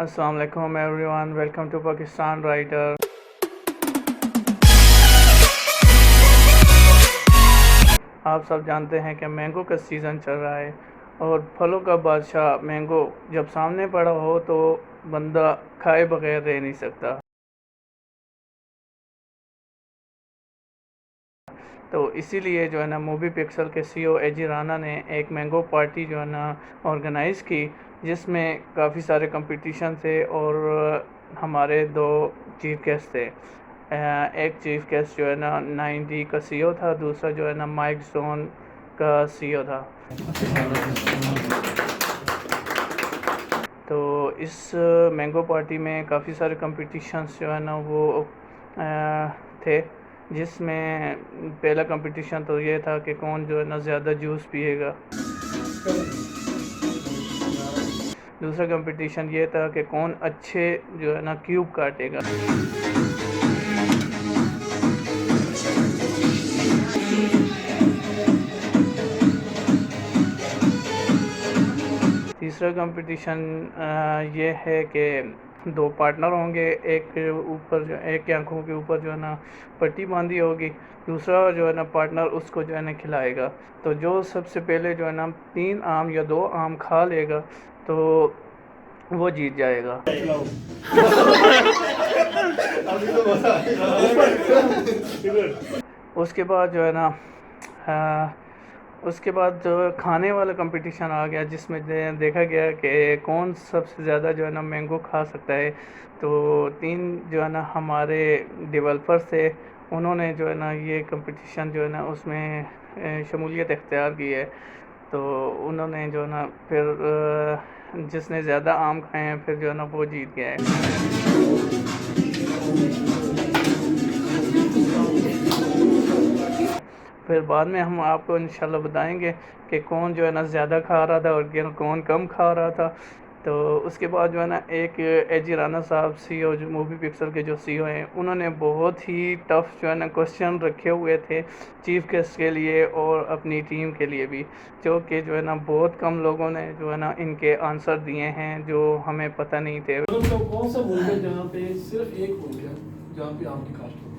अस्सलाम वालेकुम everyone, welcome to Pakistan rider. आप सब जानते हैं कि मैंगो का सीज़न चल रहा है और फलों का बादशाह मैंगो जब सामने पड़ा हो तो बंदा खाए बगैर रह नहीं सकता। तो इसीलिए जो है ना मूवी पिक्सल के सीईओ एजी राना ने एक मैंगो पार्टी जो है ना ऑर्गेनाइज़ की, जिसमें काफ़ी सारे कंपटीशन थे और हमारे दो चीफ गेस्ट थे। एक चीफ गेस्ट जो है ना 9D का सीईओ था, दूसरा जो है ना माइक जोन का सीईओ था। तो इस मैंगो पार्टी में काफ़ी सारे कंपटीशंस जो है ना वो थे, जिसमें पहला कंपटीशन तो ये था कि कौन जो है ना ज़्यादा जूस पिएगा। दूसरा कंपटीशन ये था कि कौन अच्छे जो है ना क्यूब काटेगा। तीसरा कंपटीशन ये है कि दो पार्टनर होंगे, एक की आंखों के ऊपर जो है ना पट्टी बांधी होगी, दूसरा जो है ना पार्टनर उसको जो है ना खिलाएगा। तो जो सबसे पहले जो है ना 3 आम या 2 आम खा लेगा तो वो जीत जाएगा। उसके बाद जो है ना उसके बाद जो खाने वाला कंपटीशन आ गया, जिसमें देखा गया कि कौन सबसे ज़्यादा जो है ना मैंगो खा सकता है। तो 3 जो है ना हमारे डेवलपर्स थे, उन्होंने जो है ना ये कंपटीशन जो है ना उसमें शमूलियत इख्तियार की है। तो उन्होंने जो है ना फिर जिसने ज़्यादा आम खाए हैं फिर जो है ना वो जीत गया है। फिर बाद में हम आपको इंशाल्लाह बताएंगे कि कौन जो है ना ज़्यादा खा रहा था और कौन कम खा रहा था। तो उसके बाद जो है ना एक एजी राना साहब सीईओ जो मूवी पिक्सल के जो सीईओ हैं, उन्होंने बहुत ही टफ़ जो है ना क्वेश्चन रखे हुए थे चीफ गेस्ट के लिए और अपनी टीम के लिए भी, जो कि जो है ना बहुत कम लोगों ने जो है ना इनके आंसर दिए हैं जो हमें पता नहीं थे। तो कौन सा मुल्क है जहाँ पे सिर्फ एक मुल्क है जहाँ पे आम की काश्त होती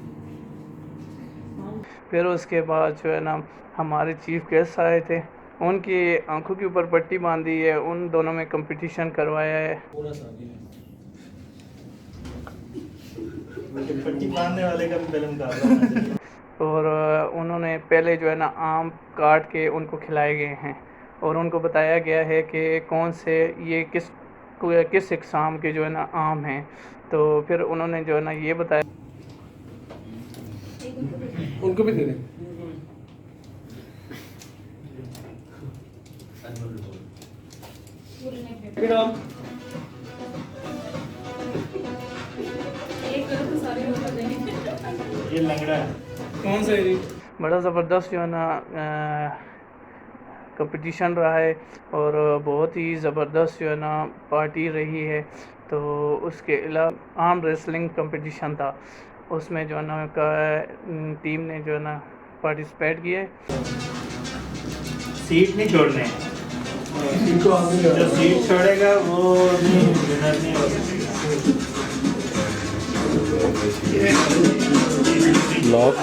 फिर उसके बाद जो है ना हमारे चीफ गेस्ट आए थे, उनकी आंखों के ऊपर पट्टी बांधी है, उन दोनों में कंपटीशन करवाया है। थोड़ा सा आगे है। पट्टी बांधने वाले का भी पहले मुकाबला होना चाहिए। और उन्होंने पहले जो है ना आम काट के उनको खिलाए गए हैं और उनको बताया गया है कि कौन से ये किस इकसाम के जो है ना आम हैं। तो फिर उन्होंने जो है ना ये बताया। उनको भी दे दें। फिर आप ये लंगड़ा है। कौन सा है? बड़ा ज़बरदस्त जो है ना कंपटीशन रहा है और बहुत ही ज़बरदस्त जो है ना पार्टी रही है। तो उसके अलावा आर्म रेसलिंग कंपटीशन था, उसमें जो है ना टीम ने जो है ना पार्टिसिपेट किए। सीट नहीं छोड़ने हैं। इनको आगे जो सीट छोड़ेगा वो विनर नहीं हो सकेगा। ब्लॉक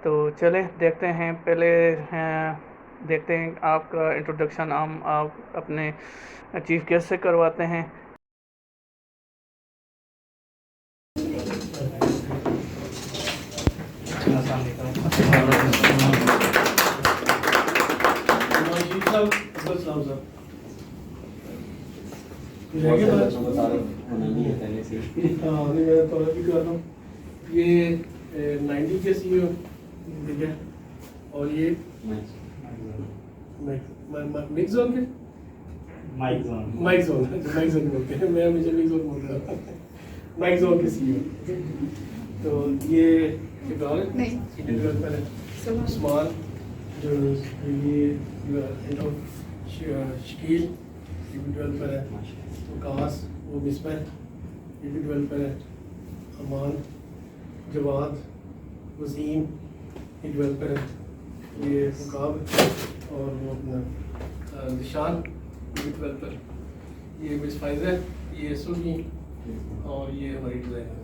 तो चलें देखते हैं, पहले देखते हैं आपका इंट्रोडक्शन हम आप अपने चीफ गेस्ट से करवाते हैं। माजीद साहब, अब्दुल सलाम साहब। ये आगे बात हाँ अभी मैं थोड़ा भी कर रहा हूँ। ये 90 के सीईओ ठीक है, और ये मिक्स जोन के माइक जोन। माइक जोन बोलते हैं, मैं मुझे मिक्स जोन बोल रहा था। माइक जोन के सीईओ। तो ये डेवलपर है स्मॉल, जो ये शकील ये भी डेवलपर है, वकास वो मिसबा ये भी डेवलपर है, अमान जवाद वसीम ये डेवलपर है, ये मुकाब और वो अपना निशान ये 12 पर, ये मिस फाइज़ है, ये सुनी और ये हमारी डिज़ाइन है,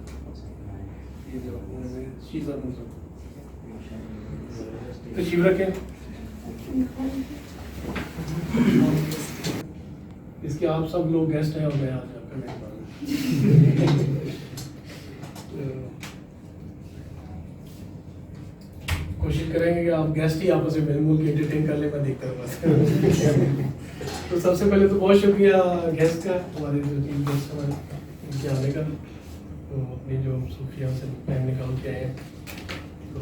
ये जो शीज़ा तशरीफ रखें। इसके आप सब लोग गेस्ट हैं और मैं आज आपका मेहमान हूं। कोशिश करेंगे कि आप गेस्ट ही आपस में मिल के एंटरटेन कर ले, मैं देखता रहूँ बस। तो सबसे पहले तो बहुत शुक्रिया गेस्ट का, हमारे जो टीम गेस्ट हमारे इनके आने का, तो अपनी जो सूफिया से टाइम निकाल के आए हैं, तो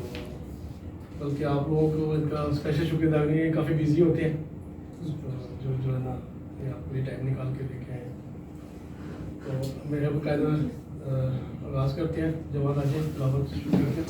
बल्कि आप लोगों को इनका स्पेशल शुक्रिया अदा करेंगे, काफ़ी बिजी होते हैं, जो है ना ये आप पूरी टाइम निकाल के लेके आए हैं। तो मेरे बाकायदा आगाज़ करते हैं, जवाब आ जाए तिलावत शुरू करते हैं।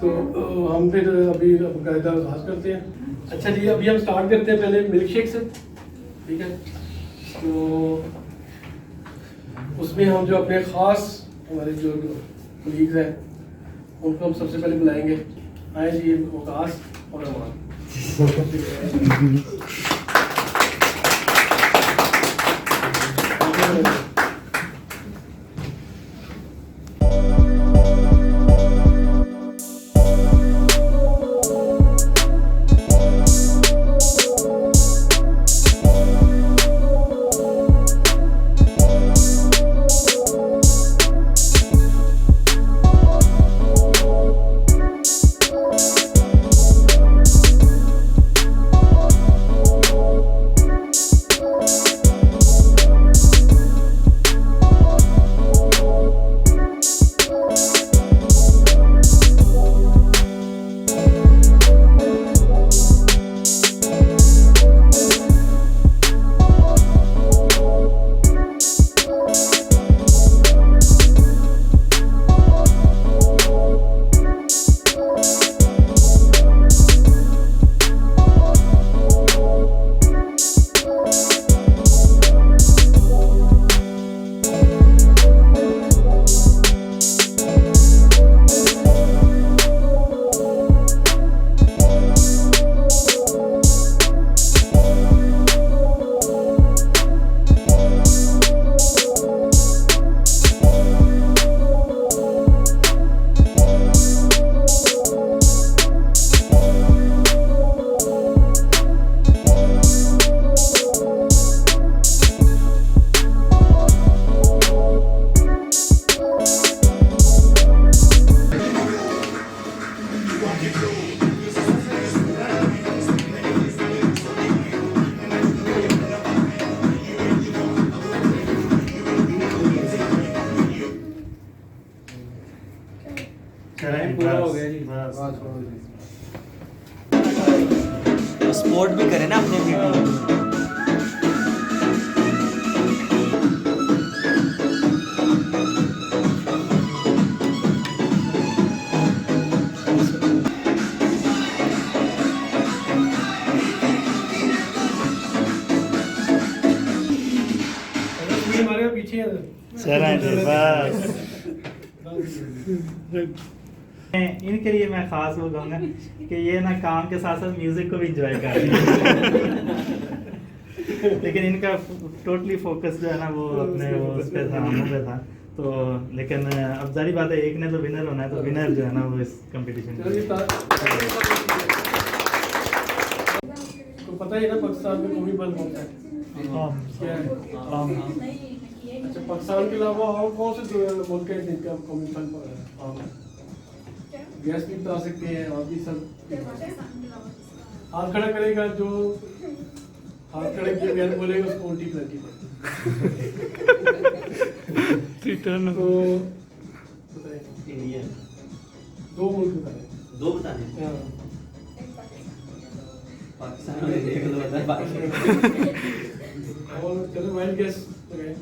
तो हम फिर अभी बाकायदा आगाज़ करते हैं। अच्छा जी, अभी हम स्टार्ट करते हैं पहले मिल्क शेक से, ठीक है। तो उसमें हम जो अपने ख़ास हमारे जो कलीग्स हैं उनको हम सबसे पहले बुलाएंगे। आए जी, वकास और अमान। सपोर्ट भी करें ना अपने वीडियो। हमारे पीछे बस इनके लिए मैं खास वो कहूँगा कि ये ना काम के साथ साथ म्यूजिक को भी इंजॉय कर रहे हैं। लेकिन इनका टोटली फोकस जो है ना वो अपने वो उस पे था, हमों पे था। तो लेकिन अब जारी बात है, एक ने तो विनर होना है, तो विनर जो है ना वो इस कंपटीशन चलो जी, तो पता ही है ना पाकिस्तान में कौमी बल होता है क्या है? अच्छा, पाकिस्तान के अलावा और कौन से मुल्क है जिनका कौमी फल है? गैस भी बता सकते हैं, और भी सब। हाथ खड़ा करेगा जो हाथ खड़े किए बगैर बोलेगा उसको उल्टी करती है। तो बताइए, इंडिया दो मुल्क बताए। दो बताने हाँ। पाकिस्तान और इंडिया को तो बता बाकी और चलो वाइल्ड गेस लगाए।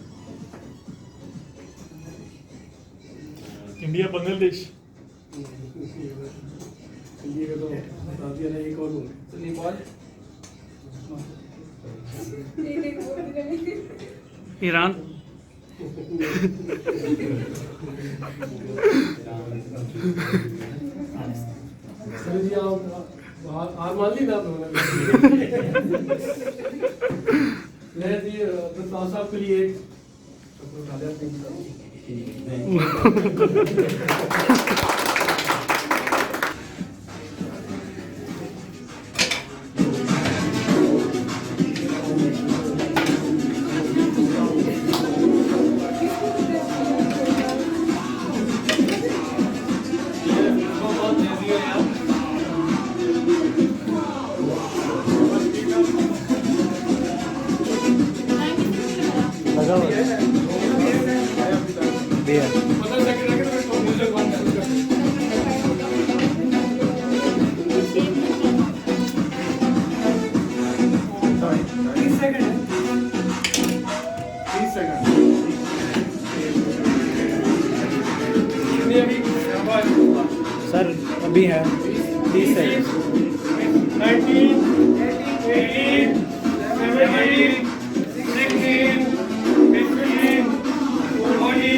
इंडिया बांग्लादेश इंडिया का तो बता दिया ना, एक और मुल्क तो नेपाल ईरान। चलो जी, आप हार मान ली ना आप लोगों ने। मैं जी दस्तार साहब के लिए एक उठा लिया अपनी। सर अभी है 30 सेकंड। 19, 18, 17, 16, 15, 14,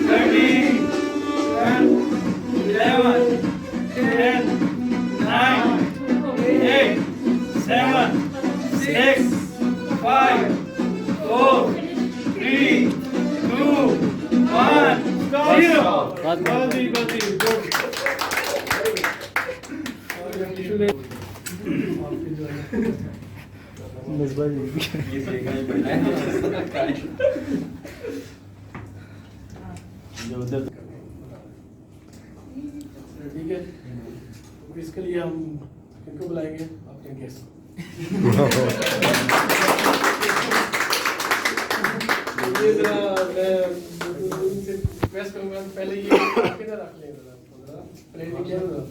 13, 12, 11, 10, 9, 8, 7, 6, 5, 4, 3, 2, 1, 0. ये देखना ही पड़ना है जो उधर ठीक है, तो इसके लिए हम किनको बुलाएंगे? अपने गेस्ट। ये जरा मैं उनसे रिक्वेस्ट करूंगा, पहले ये आके ना रख लें जरा प्लेट में क्या होगा।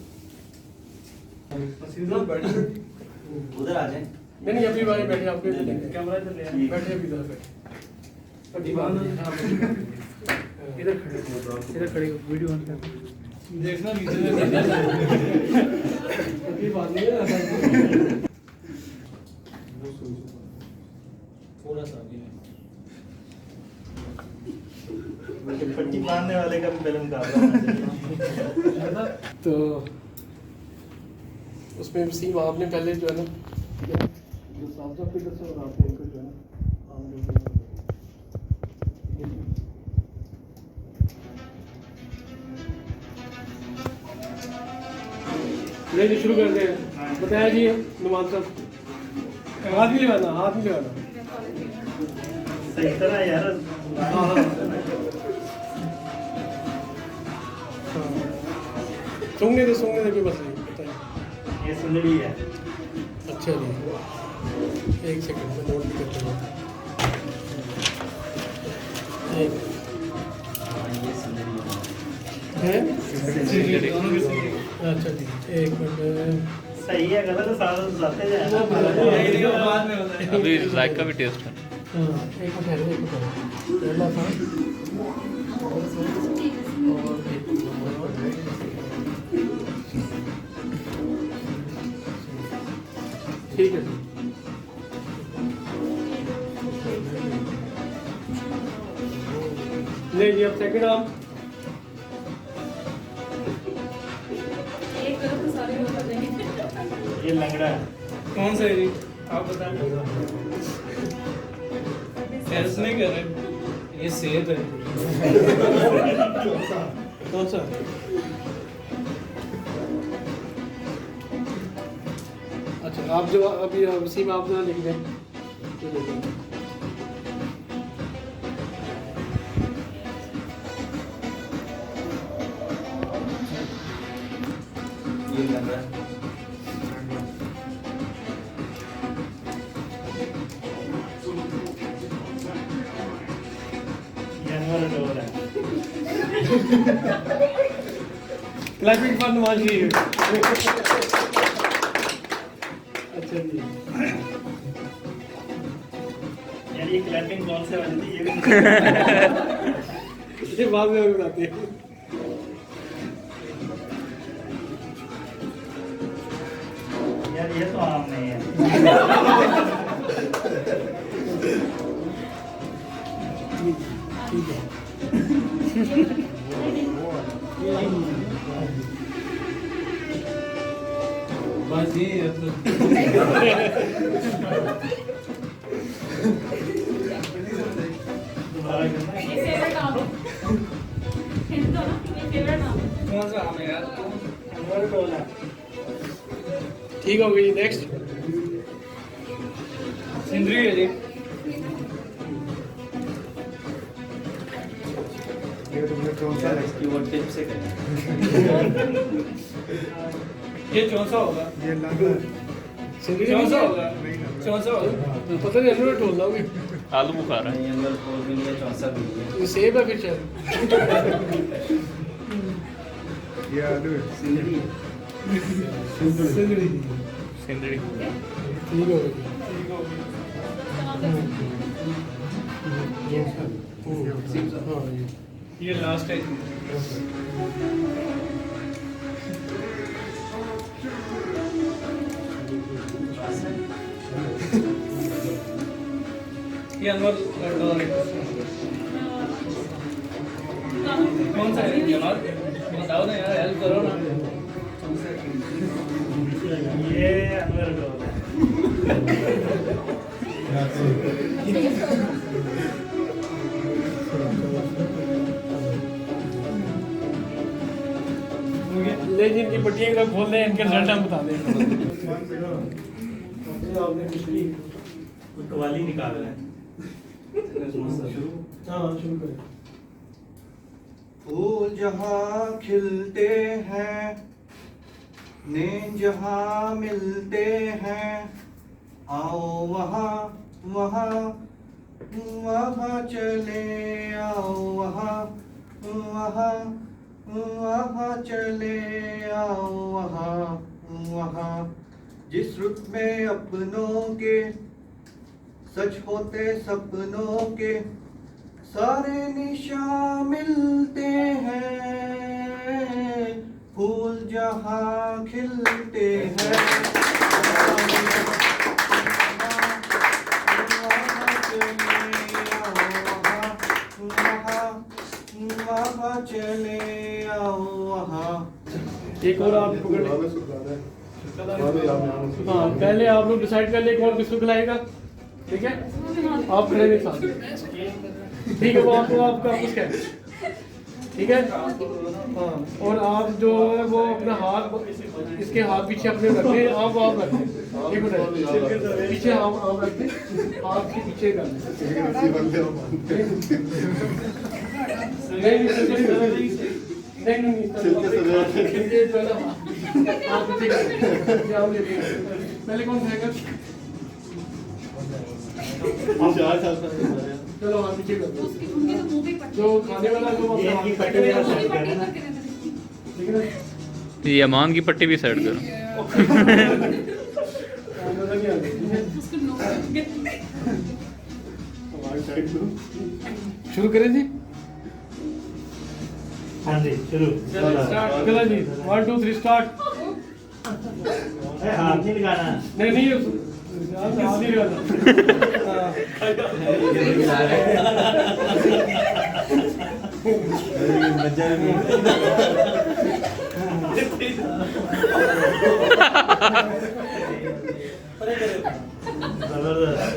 उधर आ जाए। नहीं अपनी बारी बैठे, आपके कैमरा इधर ले आए, बैठे अभी इधर बैठे पट्टी बांध इधर खड़े वीडियो ऑन कर। देखना नीचे पट्टी बांधनी है ना। थोड़ा सा भी पट्टी बांधने वाले का भी फिल्म का तो उसमें वसीम आपने पहले जो है ना जो साफ साफ फिगर से और आपने इनको जो है ना आम लोगों को ले शुरू करते हैं। बताया जी नुमान साहब, हाथ भी लगाना, हाथ भी लगाना। सही तरह यार। सूंघने दे कोई मसला नहीं, बताइए। ये सुंदरी है। अच्छा जी, एक सेकंड में नोट भी करते हैं। अच्छा जी, एक मिनट। सही है गलत है सारा बताते जाए ना। बाद में होता है। अभी जायका का भी टेस्ट है। हाँ, एक मिनट है, एक मिनट। पहला था और ठीक है। नहीं जी, अब सेकंड आप ये लंगड़ा है। कौन सा है जी? आप बताएं। सेल्स नहीं कर रहे, ये सेब है। कौन सा? अच्छा, आप जो अभी उसी में आप ना लिख दें। ये लग रहा है ये अनवर डोर है। Clapping for Nawaz Sharif. अच्छा जी। यार ये क्लैपिंग कौन से वाली थी ये भी ये बाद में बताते हैं। यार ये तो आम नहीं है। ठीक है। बस ये है तो। दोबारा करना है। कौन सा आम है यार? अनवर डोर है। ठीक हो गई। नेक्स्ट सिंदरी है जी। इसकी वो टिप से करें ये चौसा होगा। ये लाल चौसा होगा। चौसा होगा। तो पता नहीं अनवर ढोल लाओगे। आलू बुखारा नहीं अंदर फोर भी नहीं है चौसा भी नहीं है ये सेब है फिर शायद। ये आलू है। सिंदरी है सिंदड़ी। सिंदड़ी ठीक हो गई। हाँ, ये लास्ट है। ये अनवर डोर है। कौन सा है जनाब? बताओ ना यार, हेल्प करो ना। ये अनवर डोर है। ले जिनकी पट्टियाँ का खोल दें, इनके रिजल्ट हम बता दें। आपने पिछली कवाली निकाल रहे हैं। हाँ शुरू करें। फूल जहाँ खिलते हैं, नींद जहाँ मिलते हैं, आओ वहाँ वहाँ वहाँ चले, आओ वहाँ वहाँ वहाँ चले, आओ वहाँ वहाँ। जिस रुत में अपनों के सच होते सपनों के, सारे निशान मिलते हैं, फूल जहाँ खिलते हैं, वहाँ चले आओ वहाँ। एक और आप पकड़ लें। हाँ, पहले आप लोग डिसाइड कर ले कौन किसको खिलाएगा। ठीक है, आप खड़े नहीं साथ। ठीक है, वो आपको आपका उसका है। ठीक है, हाँ, और आप जो है वो अपना हाथ इसके हाथ पीछे अपने रखें। आप रखें, एक मिनट पीछे आप रखें, हाथ के पीछे कर पहले कौन खाएगा? चलो हाँ पीछे कर दो। जो खाने वाला जो ये इनकी पट्टी मेरा सेट करना ना। ठीक है ना? ये अमान की पट्टी भी सेट करो। शुरू करें जी। हाँ जी शुरू। चलो जी, 1 2 3 स्टार्ट। हाथ नहीं लगाना। नहीं नहीं हाथ नहीं लगाना। जबरदस्त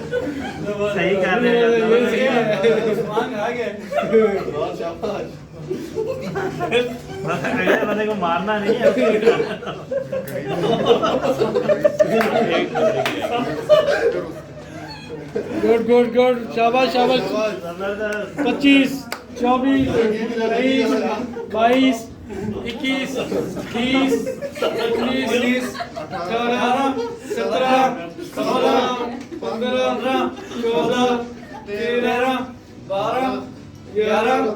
सही कर रहे हैं उस्मान आ गए बहुत शाबाश अगले बंदे को मारना नहीं है गुड गुड गुड शाबाश शाबाश जबरदस्त 25 24 23 22 21 20 19 18 17 16 15 14 13 12 11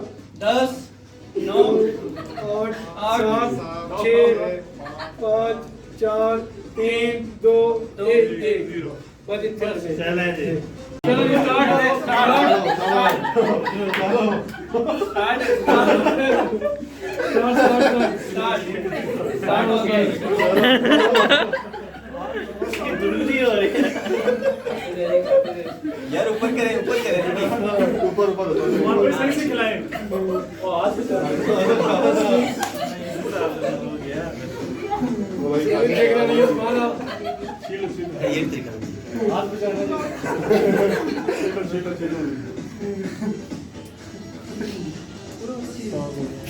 10 9 8 7 6 5 4 3 2 1 चले जी चलो जी स्टार्ट हो गया दुर्गति हो रही है यार ऊपर करें ऊपर सही से खिलाएं देख रहा नहीं उस्मान ये तरीका हाथ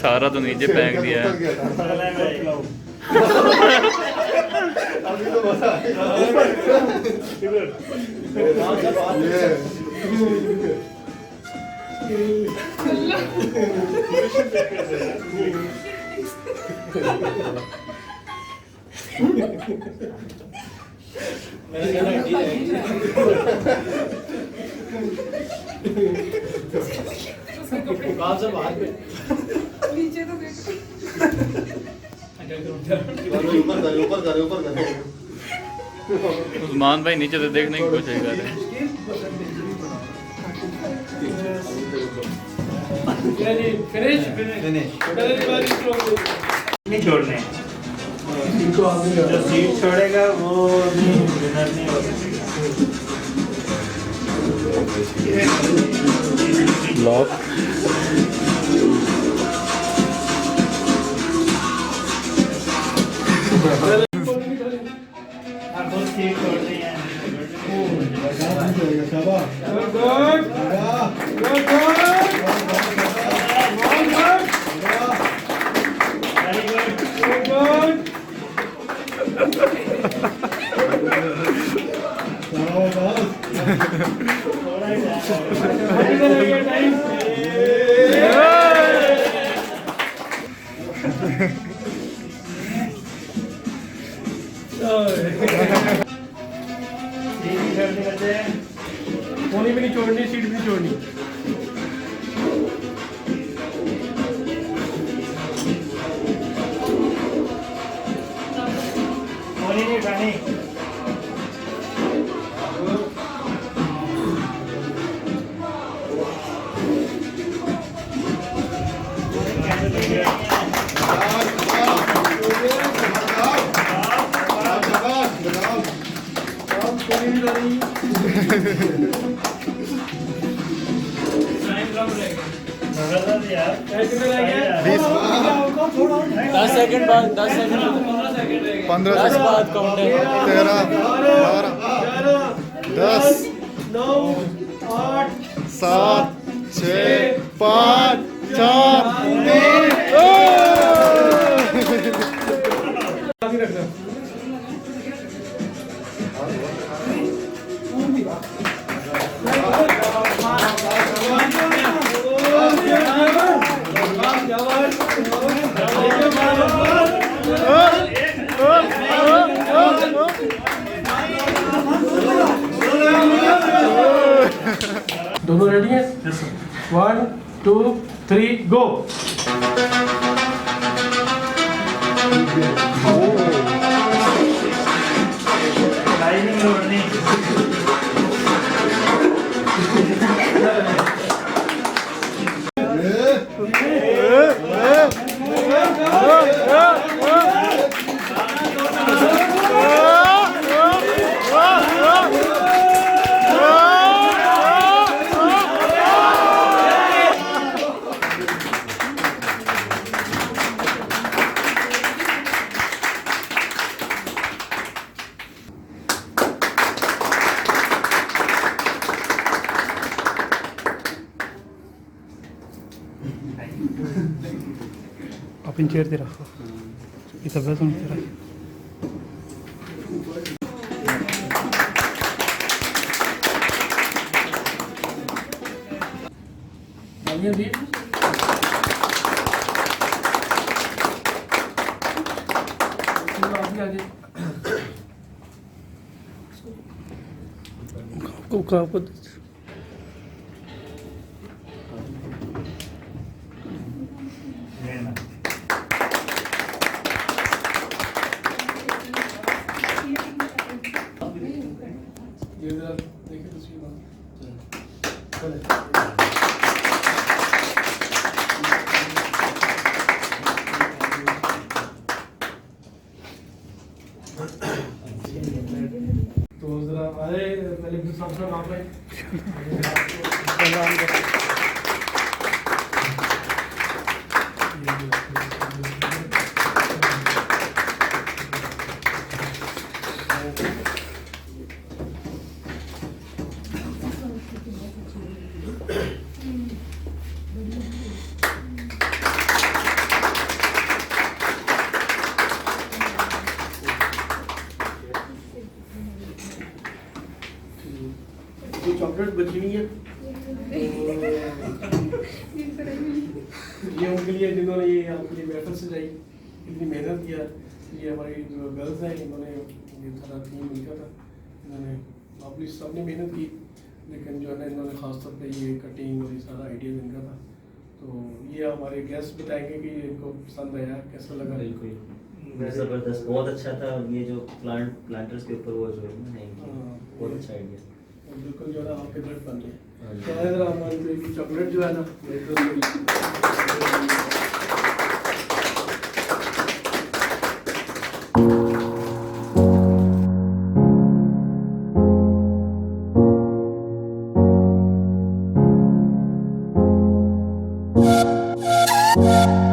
सारा तो नीचे फेंक दिया है। चले भाई अभी तो बता नीचे तो ऊपर कर उस्मान भाई नीचे तो देखने की कोशिश कर रहे हैं। फिनिश नहीं छोड़ने जो सीट छोड़ेगा वो नहीं विनर नहीं हो लॉक आपको सीट छोड़नी है वेरी गुड थोड़ा ही होनी भी नहीं छोड़नी सीट भी नहीं छोड़नी होनी नहीं उठानी जबरदस्त यार 10 सेकंड बाद 10 सेकंड 15 से बाद काउंट है 13 12 10 9 8 7 6 5 4 3 दोनों रेडी हैं 1 2 3 गो लाइनिंग जोड़नी पिंचेर तेरा ये सब सुन तेरा आगे भी आगे आपको ये जरा देखिए तस्वीर चले तो जरा अरे पहले भी सब सब आप जो चॉकलेट बची हुई है ये उनके लिए जिन्होंने ये आपके लिए वेफर सजाई इतनी मेहनत किया ये हमारी जो गर्ल्स हैं इन्होंने ये सारा टीम मिलकर था इन्होंने अपनी सबने मेहनत की लेकिन जो है ना इन्होंने ख़ास तौर पे ये कटिंग और ये सारा आइडिया इनका था तो ये हमारे गेस्ट बताएंगे कि इनको पसंद आया कैसा लगा बिल्कुल ज़बरदस्त बहुत अच्छा था ये जो प्लांटर्स के ऊपर वो जो है ना बहुत अच्छा आइडिया बिल्कुल जो है ना आपके दर्द बन गए हाँ जी। तो इधर हमारी चॉकलेट जो है ना Thank you.